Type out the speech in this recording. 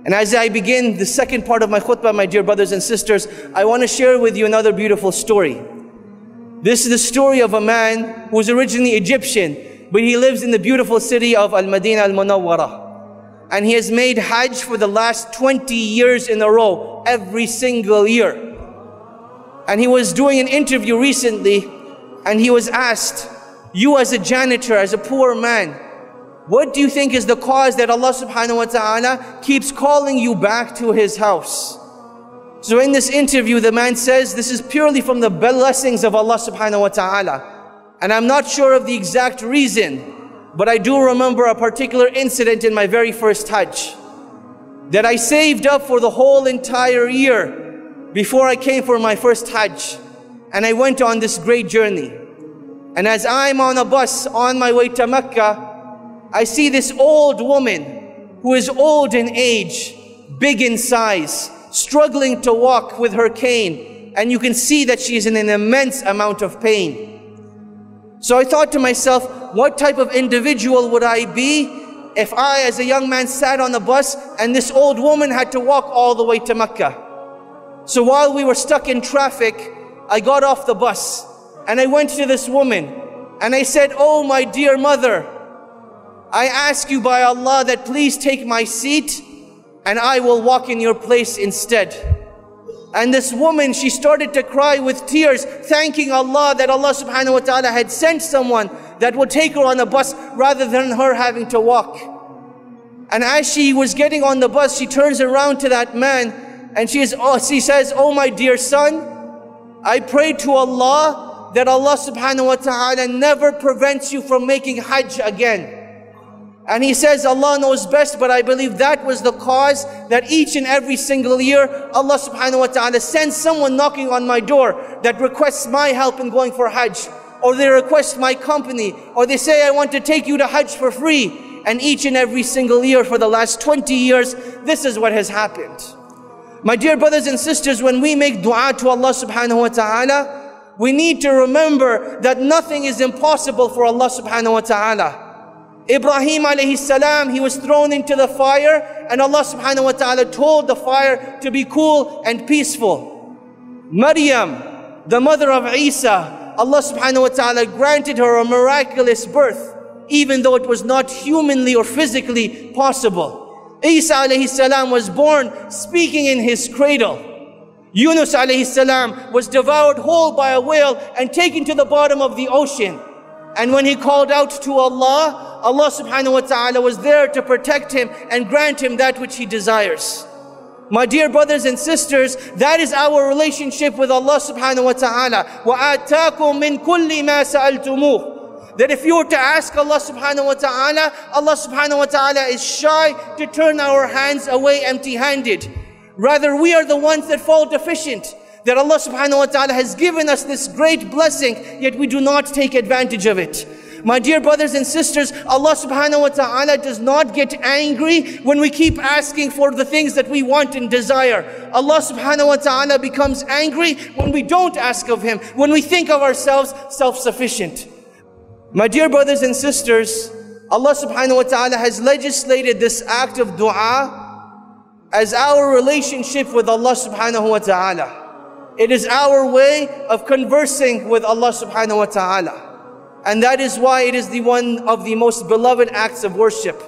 And as I begin the second part of my khutbah, my dear brothers and sisters, I want to share with you another beautiful story. This is the story of a man who was originally Egyptian, but he lives in the beautiful city of Al-Madinah Al-Munawwarah. And he has made Hajj for the last 20 years in a row, every single year. And he was doing an interview recently, and he was asked, you as a janitor, as a poor man, what do you think is the cause that Allah subhanahu wa ta'ala keeps calling you back to His house? So in this interview, the man says, this is purely from the blessings of Allah subhanahu wa ta'ala. And I'm not sure of the exact reason, but I do remember a particular incident in my very first Hajj that I saved up for the whole entire year before I came for my first Hajj. And I went on this great journey. And as I'm on a bus on my way to Mecca, I see this old woman who is old in age, big in size, struggling to walk with her cane. And you can see that she is in an immense amount of pain. So I thought to myself, what type of individual would I be if I, as a young man, sat on a bus and this old woman had to walk all the way to Mecca? So while we were stuck in traffic, I got off the bus and I went to this woman and I said, oh my dear mother, I ask you by Allah that please take my seat and I will walk in your place instead. And this woman, she started to cry with tears, thanking Allah that Allah subhanahu wa ta'ala had sent someone that would take her on a bus rather than her having to walk. And as she was getting on the bus, she turns around to that man and she says, oh my dear son, I pray to Allah that Allah subhanahu wa ta'ala never prevents you from making Hajj again. And he says, Allah knows best, but I believe that was the cause that each and every single year, Allah subhanahu wa ta'ala sends someone knocking on my door that requests my help in going for Hajj. Or they request my company. Or they say, I want to take you to Hajj for free. And each and every single year for the last 20 years, this is what has happened. My dear brothers and sisters, when we make dua to Allah subhanahu wa ta'ala, we need to remember that nothing is impossible for Allah subhanahu wa ta'ala. Ibrahim alayhi salam, he was thrown into the fire and Allah subhanahu wa ta'ala told the fire to be cool and peaceful. Maryam, the mother of Isa, Allah subhanahu wa ta'ala granted her a miraculous birth, even though it was not humanly or physically possible. Isa alayhi salam was born speaking in his cradle. Yunus alayhi salam was devoured whole by a whale and taken to the bottom of the ocean. And when he called out to Allah, Allah subhanahu wa ta'ala was there to protect him and grant him that which he desires. My dear brothers and sisters, that is our relationship with Allah subhanahu wa ta'ala. وَآتَاكُم مِّن كُلِّ مَا سَأَلْتُمُوهُ. That if you were to ask Allah subhanahu wa ta'ala, Allah subhanahu wa ta'ala is shy to turn our hands away empty-handed. Rather, we are the ones that fall deficient. That Allah subhanahu wa ta'ala has given us this great blessing, yet we do not take advantage of it. My dear brothers and sisters, Allah subhanahu wa ta'ala does not get angry when we keep asking for the things that we want and desire. Allah subhanahu wa ta'ala becomes angry when we don't ask of Him, when we think of ourselves self-sufficient. My dear brothers and sisters, Allah subhanahu wa ta'ala has legislated this act of dua as our relationship with Allah subhanahu wa ta'ala. It is our way of conversing with Allah subhanahu wa ta'ala. And that is why it is one of the most beloved acts of worship.